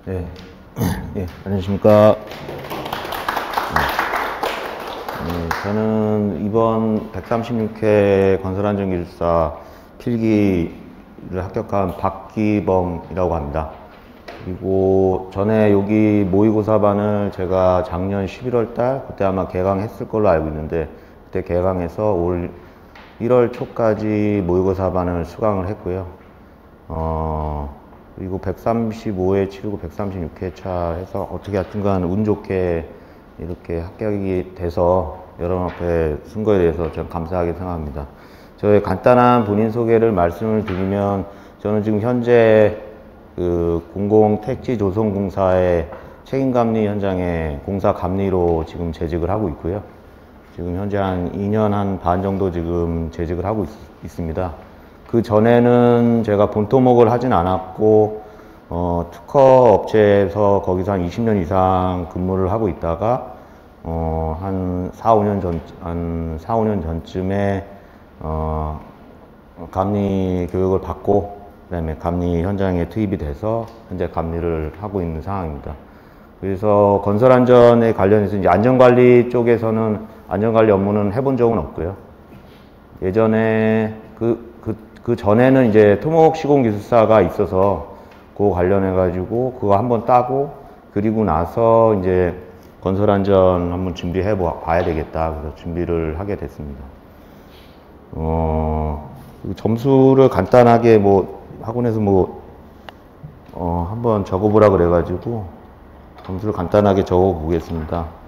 네, 예, 안녕하십니까. 저는 이번 136회 건설안전기술사 필기를 합격한 박기범이라고 합니다. 그리고 전에 여기 모의고사반을 제가 작년 11월 달 그때 아마 개강했을 걸로 알고 있는데, 그때 개강해서 올 1월 초까지 모의고사반을 수강을 했고요. 그리고 135회 치르고 136회 차 해서 어떻게 하여튼간 운 좋게 이렇게 합격이 돼서 여러분 앞에 쓴 거에 대해서 좀 감사하게 생각합니다. 저의 간단한 본인 소개를 말씀을 드리면, 저는 지금 현재 그 공공택지조성공사의 책임감리 현장에 공사감리로 지금 재직을 하고 있고요. 지금 현재 한 2년 한 반 정도 지금 재직을 하고 있습니다. 그 전에는 제가 본토목을 하진 않았고, 특허 업체에서 거기서 한 20년 이상 근무를 하고 있다가, 한 4, 5년 전쯤에, 감리 교육을 받고, 그 다음에 감리 현장에 투입이 돼서 현재 감리를 하고 있는 상황입니다. 그래서 건설안전에 관련해서 이제 안전관리 쪽에서는 안전관리 업무는 해본 적은 없고요. 예전에 그 전에는 이제 토목시공기술사가 있어서 그거 관련해가지고 그거 한번 따고, 그리고 나서 이제 건설안전 한번 준비해 봐야 되겠다. 그래서 준비를 하게 됐습니다. 점수를 간단하게 뭐 학원에서 한번 적어보라 그래가지고 점수를 간단하게 적어 보겠습니다.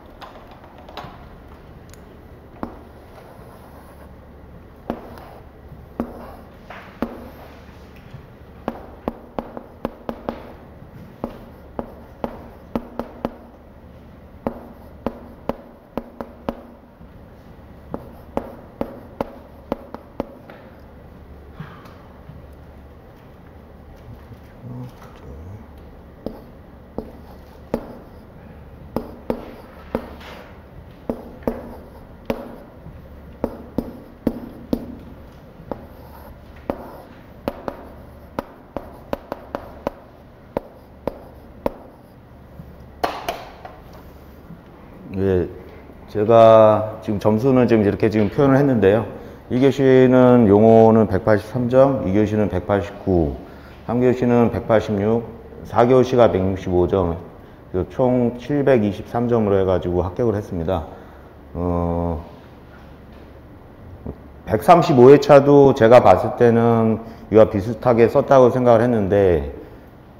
예, 제가 지금 점수는 지금 이렇게 지금 표현을 했는데요. 1교시는 용어는 183점, 2교시는 189, 3교시는 186, 4교시가 165점, 총 723점으로 해가지고 합격을 했습니다. 135회 차도 제가 봤을 때는 이와 비슷하게 썼다고 생각을 했는데,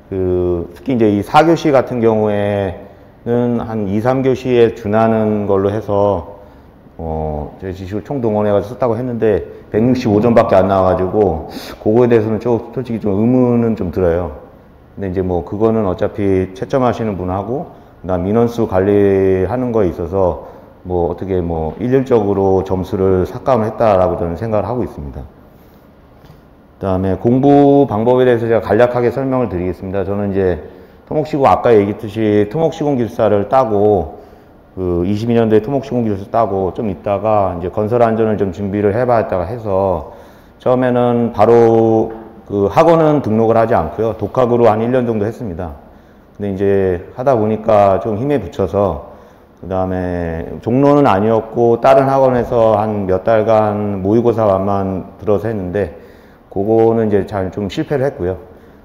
특히 이제 이 4교시 같은 경우에는 한 2, 3교시에 준하는 걸로 해서, 제 지식을 총동원해가지고 썼다고 했는데, 165점밖에 안 나와가지고, 그거에 대해서는 솔직히 좀 의문은 좀 들어요. 근데 이제 뭐, 그거는 어차피 채점하시는 분하고, 그다음 인원수 관리하는 거에 있어서, 뭐, 어떻게 뭐, 일률적으로 점수를 삭감을 했다라고 저는 생각을 하고 있습니다. 그 다음에 공부 방법에 대해서 제가 간략하게 설명을 드리겠습니다. 저는 이제 토목시공, 아까 얘기했듯이 토목시공기술사를 따고, 22년도에 토목시공기술사 따고 좀 있다가 이제 건설안전을 좀 준비를 해봐야겠다가 해서, 처음에는 바로 학원은 등록을 하지 않고요. 독학으로 한 1년 정도 했습니다. 근데 이제 하다 보니까 좀 힘에 부쳐서, 그 다음에 종로는 아니었고 다른 학원에서 한 몇 달간 모의고사만 들어서 했는데, 그거는 이제 잘 좀 실패를 했고요.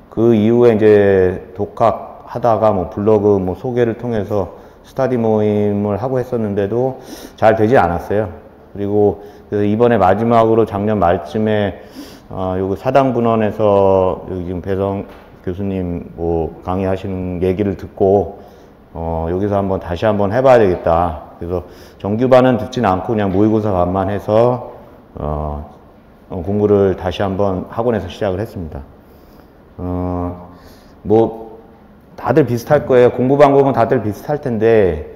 그 이후에 이제 독학 하다가 뭐 블로그 뭐 소개를 통해서 스터디 모임을 하고 했었는데도 잘 되지 않았어요. 그리고 그래서 이번에 마지막으로 작년 말쯤에 여기 사당분원에서 여기 지금 배성 교수님 뭐 강의하시는 얘기를 듣고 여기서 다시 한번 해봐야 되겠다. 그래서 정규반은 듣진 않고 그냥 모의고사반만 해서 공부를 다시 한번 학원에서 시작을 했습니다. 뭐 다들 비슷할 거예요. 공부 방법은 다들 비슷할 텐데,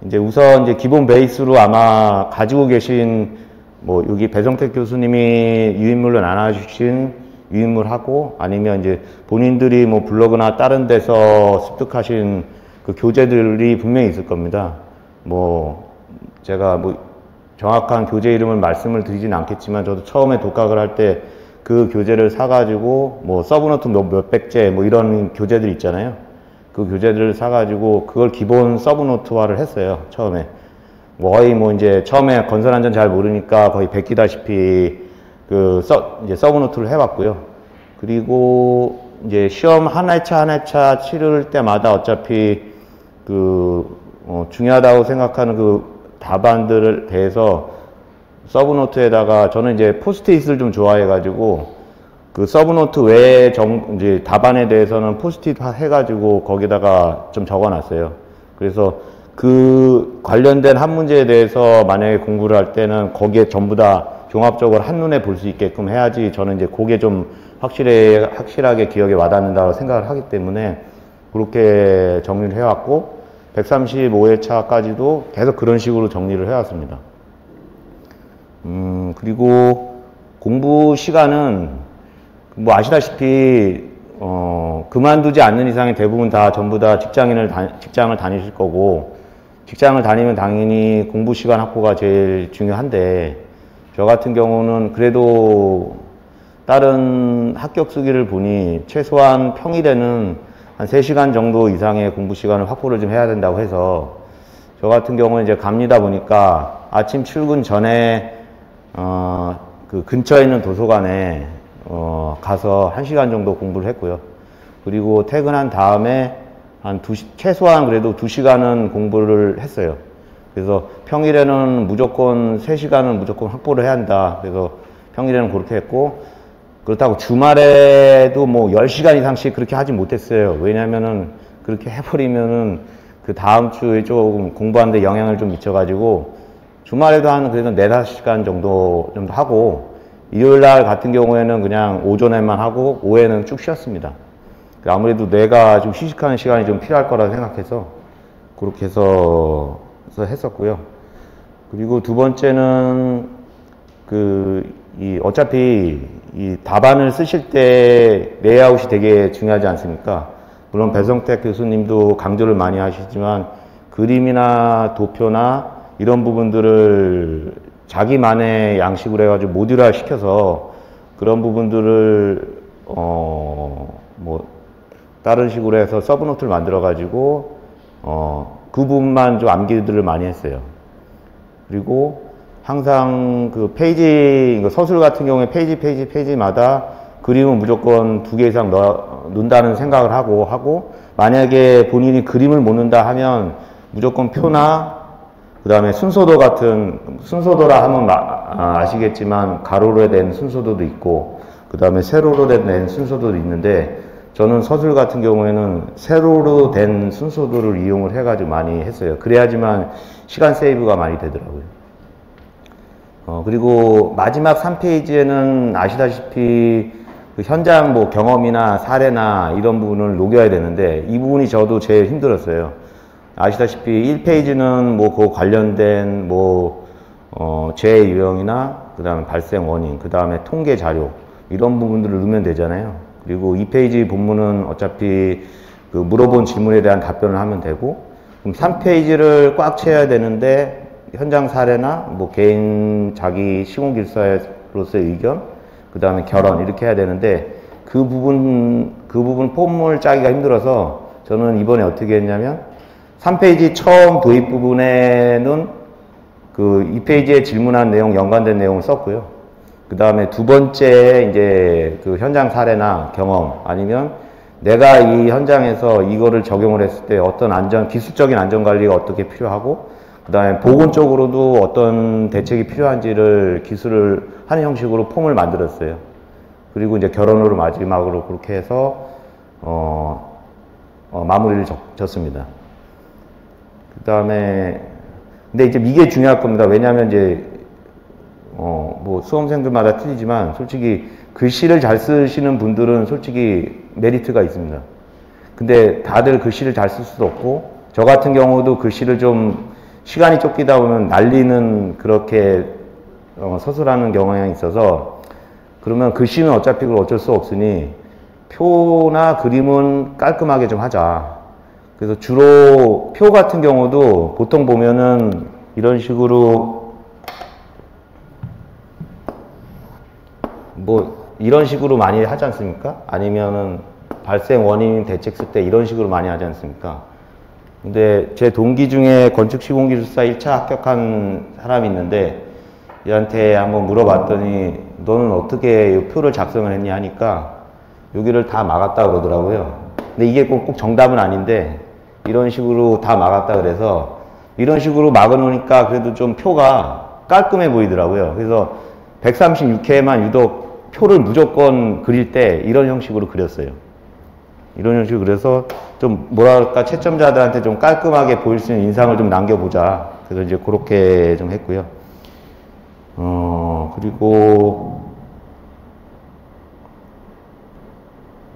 이제 우선 이제 기본 베이스로 아마 가지고 계신 뭐 여기 배성택 교수님이 유인물로 나눠주신 유인물하고, 아니면 이제 본인들이 뭐 블로그나 다른 데서 습득하신 그 교재들이 분명히 있을 겁니다. 뭐 제가 뭐 정확한 교재 이름을 말씀을 드리진 않겠지만, 저도 처음에 독학을 할 때 그 교재를 사가지고 뭐 서브노트 몇백제 뭐 이런 교재들 있잖아요. 그 교재들을 사가지고 그걸 기본 서브노트화를 했어요. 처음에 거의 뭐 이제 처음에 건설안전 잘 모르니까 거의 베끼다시피 이제 서브노트를 해봤고요. 그리고 이제 시험 한 회차 치를 때마다 어차피 중요하다고 생각하는 그 답안들을 대해서 서브노트에다가 저는 이제 포스트잇을 좀 좋아해가지고 그 서브노트 외에 이제 답안에 대해서는 포스트잇 해가지고 거기다가 좀 적어놨어요. 그래서 그 관련된 한 문제에 대해서 만약에 공부를 할 때는 거기에 전부 다 종합적으로 한눈에 볼 수 있게끔 해야지 저는 이제 그게 좀 확실하게 기억에 와닿는다고 생각을 하기 때문에 그렇게 정리를 해왔고 135회차까지도 계속 그런 식으로 정리를 해왔습니다. 그리고 공부 시간은 뭐 아시다시피 그만두지 않는 이상의 대부분 다 전부 다 직장을 다니실 거고 직장을 다니면 당연히 공부 시간 확보가 제일 중요한데 저 같은 경우는 그래도 다른 합격 수기를 보니 최소한 평일에는 한 3시간 정도 이상의 공부 시간을 확보를 좀 해야 된다고 해서 저 같은 경우는 이제 갑니다 보니까 아침 출근 전에 그 근처에 있는 도서관에 가서 1시간 정도 공부를 했고요. 그리고 퇴근한 다음에 최소한 그래도 2시간은 공부를 했어요. 그래서 평일에는 무조건 3시간은 무조건 확보를 해야 한다. 그래서 평일에는 그렇게 했고, 그렇다고 주말에도 뭐 10시간 이상씩 그렇게 하지 못했어요. 왜냐면은 그렇게 해버리면은 그 다음 주에 조금 공부하는데 영향을 좀 미쳐가지고 주말에도 한 그래도 4-5시간 정도 하고 일요일 날 같은 경우에는 그냥 오전에만 하고 오후에는 쭉 쉬었습니다. 아무래도 뇌가 좀 휴식하는 시간이 좀 필요할 거라 생각해서 그렇게 해서 했었고요. 그리고 두 번째는 어차피 이 답안을 쓰실 때 레이아웃이 되게 중요하지 않습니까? 물론 배성택 교수님도 강조를 많이 하시지만 그림이나 도표나 이런 부분들을 자기만의 양식으로 해가지고 모듈화 시켜서 그런 부분들을 뭐 다른 식으로 해서 서브노트를 만들어 가지고 그 부분만 좀 암기들을 많이 했어요. 그리고 항상 그 페이지, 서술 같은 경우에 페이지마다 그림은 무조건 2개 이상 넣는다는 생각을 하고 만약에 본인이 그림을 못 넣는다 하면 무조건 표나 그 다음에 순서도라 하면 아시겠지만 가로로 된 순서도도 있고 그 다음에 세로로 된 순서도도 있는데 저는 서술 같은 경우에는 세로로 된 순서도를 이용을 해가지고 많이 했어요. 그래야지만 시간 세이브가 많이 되더라고요. 그리고 마지막 3페이지에는 아시다시피 그 현장 뭐 경험이나 사례나 이런 부분을 녹여야 되는데 이 부분이 저도 제일 힘들었어요. 아시다시피 1페이지는 뭐 그 관련된 재해 유형이나 그 다음에 발생 원인, 그 다음에 통계 자료 이런 부분들을 넣으면 되잖아요. 그리고 2페이지 본문은 어차피 그 물어본 질문에 대한 답변을 하면 되고 그럼 3페이지를 꽉 채워야 되는데 현장 사례나 뭐 개인 자기 시공길사로서의 의견, 그 다음에 결론 이렇게 해야 되는데 그 부분 폼을 짜기가 힘들어서 저는 이번에 어떻게 했냐면 3페이지 처음 도입 부분에는 그 2페이지에 질문한 내용, 연관된 내용을 썼고요. 그 다음에 두 번째 이제 그 현장 사례나 경험 아니면 내가 이 현장에서 이거를 적용을 했을 때 어떤 기술적인 안전관리가 어떻게 필요하고 그 다음에 보건적으로도 어떤 대책이 필요한지를 기술을 하는 형식으로 폼을 만들었어요. 그리고 이제 결론으로 마지막으로 그렇게 해서 마무리를 졌습니다. 그 다음에 근데 이제 이게 중요할 겁니다. 왜냐하면 이제 뭐 수험생들마다 틀리지만 솔직히 글씨를 잘 쓰시는 분들은 솔직히 메리트가 있습니다. 근데 다들 글씨를 잘 쓸 수도 없고 저 같은 경우도 글씨를 좀 시간이 쫓기다 보면 날리는 그렇게 서술하는 경향이 있어서 그러면 글씨는 어차피 그걸 어쩔 수 없으니 표나 그림은 깔끔하게 좀 하자. 그래서 주로 표 같은 경우도 보통 보면은 이런 식으로 이런 식으로 많이 하지 않습니까? 아니면은 발생 원인 대책서 때 이런 식으로 많이 하지 않습니까? 근데 제 동기 중에 건축시공기술사 1차 합격한 사람이 있는데 얘한테 한번 물어봤더니 너는 어떻게 이 표를 작성을 했냐 하니까 여기를 다 막았다 그러더라고요. 근데 이게 꼭 정답은 아닌데 이런 식으로 다 막았다 그래서 이런 식으로 막아 놓으니까 그래도 좀 표가 깔끔해 보이더라고요. 그래서 136회만 유독 표를 무조건 그릴 때 이런 형식으로 그렸어요. 이런 형식으로 그래서 좀 뭐랄까 채점자들한테 좀 깔끔하게 보일 수 있는 인상을 좀 남겨보자. 그래서 이제 그렇게 좀 했고요. 그리고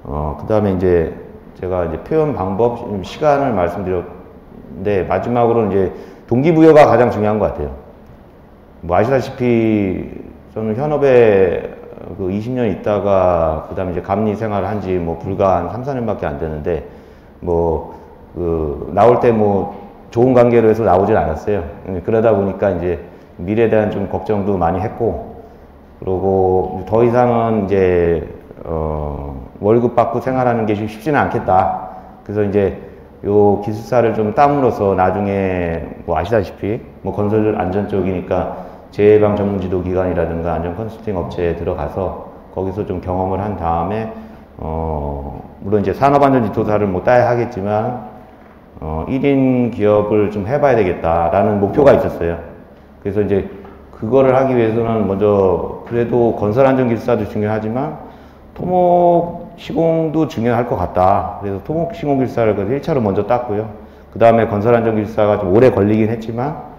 그 다음에 이제 제가 이제 표현 방법, 시간을 말씀드렸는데 마지막으로 이제 동기부여가 가장 중요한 것 같아요. 뭐 아시다시피 저는 현업에 그 20년 있다가 그 다음에 이제 감리 생활을 한 지 뭐 불과 한 3, 4년밖에 안 되는데 뭐 그 나올 때 뭐 좋은 관계로 해서 나오진 않았어요. 그러다 보니까 이제 미래에 대한 좀 걱정도 많이 했고 그리고 더 이상은 이제 월급 받고 생활하는 게 쉽지는 않겠다. 그래서 이제 요 기술사를 좀 땀으로써 나중에 뭐 아시다시피 뭐 건설 안전 쪽이니까 재해방 전문 지도 기관이라든가 안전 컨설팅 업체에 들어가서 거기서 좀 경험을 한 다음에 물론 이제 산업안전지도사를 뭐 따야 하겠지만 1인 기업을 좀 해봐야 되겠다라는 목표가 있었어요. 그래서 이제 그거를 하기 위해서는 먼저 그래도 건설안전기술사도 중요하지만 토목시공도 중요할 것 같다. 그래서 토목시공기술사를 1차로 먼저 땄고요. 그 다음에 건설안전기술사가 좀 오래 걸리긴 했지만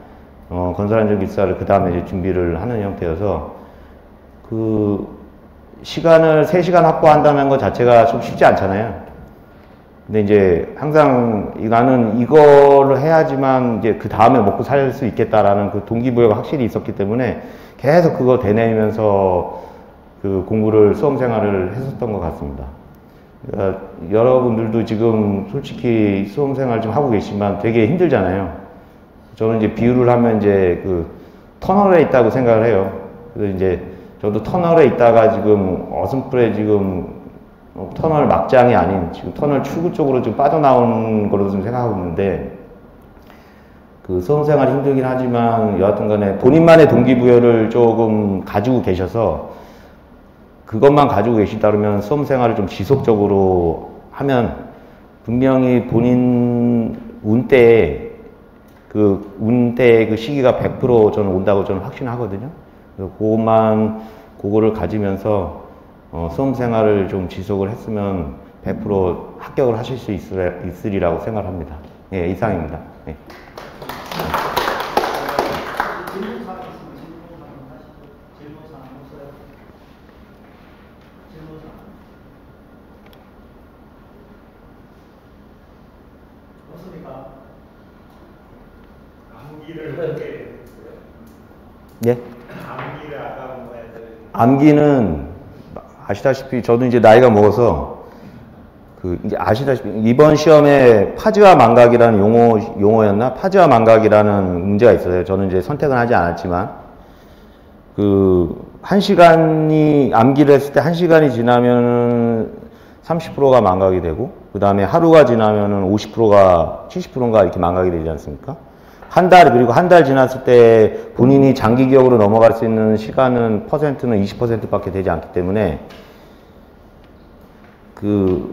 건설안전기술사를 그 다음에 이제 준비를 하는 형태여서 그 시간을 3시간 확보한다는 것 자체가 좀 쉽지 않잖아요. 근데 이제 항상 나는 이거를 해야지만 이제 그 다음에 먹고 살 수 있겠다라는 그 동기부여가 확실히 있었기 때문에 계속 그거 되뇌면서 그 공부를 수험 생활을 했었던 것 같습니다. 그러니까 여러분들도 지금 솔직히 수험 생활 좀 하고 계시지만 되게 힘들잖아요. 저는 이제 비유를 하면 이제 그 터널에 있다고 생각을 해요. 그래서 이제 저도 터널에 있다가 지금 어슴풀에 지금 터널 막장이 아닌 지금 터널 출구 쪽으로 좀 빠져나온 걸로 좀 생각하고 있는데 그 수험생활이 힘들긴 하지만 여하튼 간에 본인만의 동기부여를 조금 가지고 계셔서 그것만 가지고 계시다 그러면 수험생활을 좀 지속적으로 하면 분명히 본인 운때의 그 시기가 100% 저는 온다고 저는 확신하거든요. 그래서 그거를 가지면서 수험 생활을 좀 지속을 했으면 100% 합격을 하실 수 있으리라고 생각합니다. 예, 이상입니다. 예. 예? 암기는 아시다시피 저도 이제 나이가 먹어서 이제 아시다시피 이번 시험에 파지와 망각이라는 용어였나? 파지와 망각이라는 문제가 있어요. 저는 이제 선택은 하지 않았지만 1시간이 암기를 했을 때 1시간이 지나면은 30%가 망각이 되고 그 다음에 하루가 지나면은 50%가 70%인가 이렇게 망각이 되지 않습니까? 그리고 한 달 지났을 때 본인이 장기 기억으로 넘어갈 수 있는 시간은 퍼센트는 20%밖에 되지 않기 때문에 그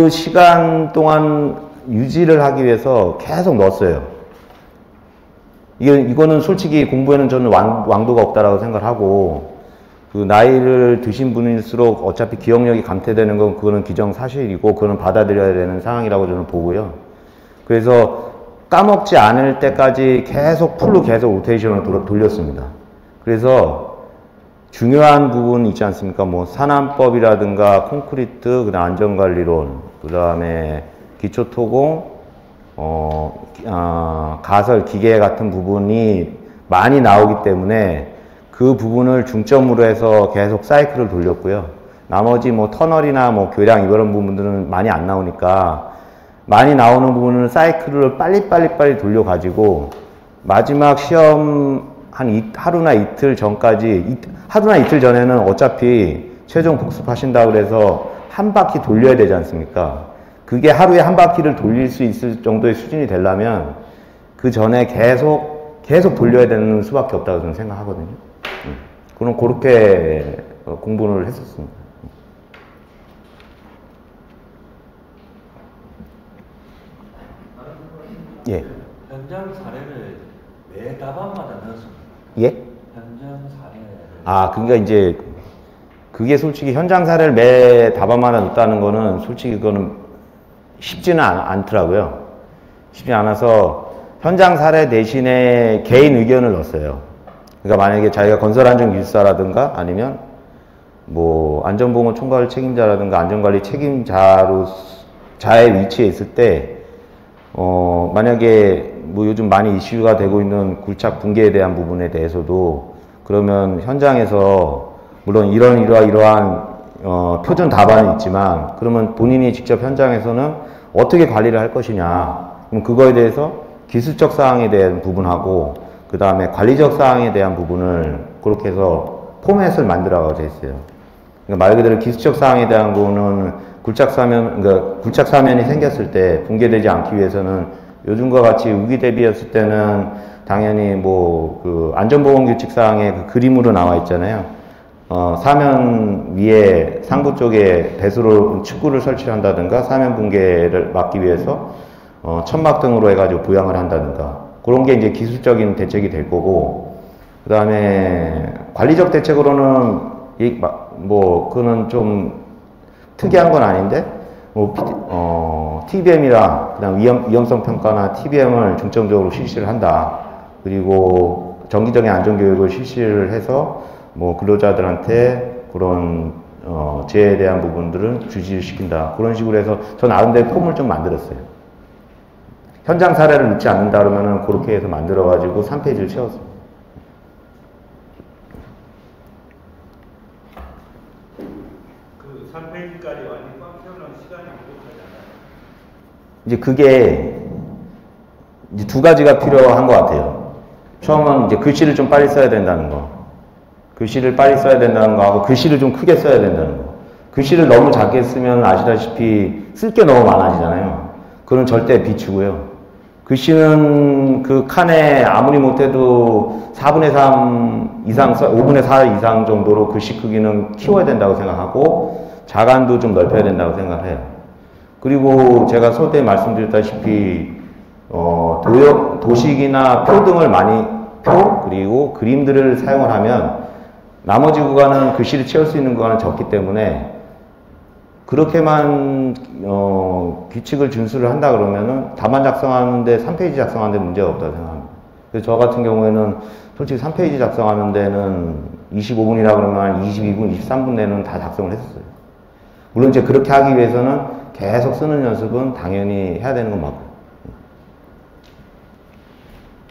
시간 동안 유지를 하기 위해서 계속 넣었어요. 이거는 솔직히 공부에는 저는 왕도가 없다라고 생각을 하고 그 나이를 드신 분일수록 어차피 기억력이 감퇴되는 건 그거는 기정사실이고 그거는 받아들여야 되는 상황이라고 저는 보고요. 그래서 까먹지 않을 때까지 계속 풀로 계속 로테이션을 돌렸습니다. 그래서 중요한 부분 있지 않습니까? 뭐 산안법이라든가 콘크리트, 그다음 안전관리론, 그다음에 기초토공, 가설, 기계 같은 부분이 많이 나오기 때문에 그 부분을 중점으로 해서 계속 사이클을 돌렸고요. 나머지 뭐 터널이나 뭐 교량 이런 부분들은 많이 안 나오니까 많이 나오는 부분은 사이클을 빨리 돌려가지고 마지막 시험 하루나 이틀 전까지 하루나 이틀 전에는 어차피 최종 복습하신다고 그래서 한 바퀴 돌려야 되지 않습니까? 그게 하루에 한 바퀴를 돌릴 수 있을 정도의 수준이 되려면 그 전에 계속 돌려야 되는 수밖에 없다고 저는 생각하거든요. 그럼 그렇게 공부를 했었습니다. 예. 현장 사례를 매 답안마다 넣었습니다. 예? 현장 사례를. 아, 그러니까 이제 그게 솔직히 현장 사례를 매 답안마다 넣었다는 거는 솔직히 그거는 쉽지는 않더라고요. 쉽지 않아서 현장 사례 대신에 개인 의견을 넣었어요. 그러니까 만약에 자기가 건설안전기술사라든가 아니면 뭐 안전보건 총괄 책임자라든가 안전관리 책임자로 자의 위치에 있을 때 만약에 뭐 요즘 많이 이슈가 되고 있는 굴착 붕괴에 대한 부분에 대해서도 그러면 현장에서 물론 이러한 표준 답안은 있지만 그러면 본인이 직접 현장에서는 어떻게 관리를 할 것이냐, 그럼 그거에 대해서 기술적 사항에 대한 부분하고 그 다음에 관리적 사항에 대한 부분을 그렇게 해서 포맷을 만들어가지고 했어요. 그러니까 말 그대로 기술적 사항에 대한 거는 굴착 사면이 생겼을 때 붕괴되지 않기 위해서는 요즘과 같이 우기 대비였을 때는 당연히 뭐 그 안전보건규칙 사항에 그 그림으로 나와 있잖아요. 사면 위에 상부 쪽에 배수로 축구를 설치한다든가 사면 붕괴를 막기 위해서 천막 등으로 해가지고 부양을 한다든가 그런 게 이제 기술적인 대책이 될 거고, 그 다음에 관리적 대책으로는 뭐 그거는 좀 특이한 건 아닌데 TBM이랑 그다음 위험성 평가나 TBM을 중점적으로 실시를 한다. 그리고 정기적인 안전교육을 실시를 해서 뭐 근로자들한테 그런 재해에 대한 부분들은 주지를 시킨다. 그런 식으로 해서 전 나름대로 폼을 좀 만들었어요. 현장 사례를 넣지 않는다 그러면은 그렇게 해서 만들어가지고 3페이지를 채웠어요. 그 3페이지까지 완전히 꽉 채우는 시간이 부족하잖아요. 이제 그게 이제 두 가지가 필요한 것 같아요. 처음은 이제 글씨를 좀 빨리 써야 된다는 거. 글씨를 빨리 써야 된다는 거하고 글씨를 좀 크게 써야 된다는 거. 글씨를 너무 작게 쓰면 아시다시피 쓸 게 너무 많아지잖아요. 그건 절대 비추고요. 글씨는 그 칸에 아무리 못해도 4분의 3 이상, 5분의 4 이상 정도로 글씨 크기는 키워야 된다고 생각하고 자간도 좀 넓혀야 된다고 생각해요. 그리고 제가 서두에 말씀드렸다시피 도식이나 표 등을 그리고 그림들을 사용을 하면 나머지 구간은 글씨를 채울 수 있는 구간은 적기 때문에 그렇게만 규칙을 준수를 한다 그러면은 답안 작성하는데 3페이지 작성하는데 문제가 없다고 생각합니다. 그래서 저 같은 경우에는 솔직히 3페이지 작성하는 데는 25분이라 그러면 한 22분, 23분 내는 다 작성을 했었어요. 물론 이제 그렇게 하기 위해서는 계속 쓰는 연습은 당연히 해야 되는 건 맞고.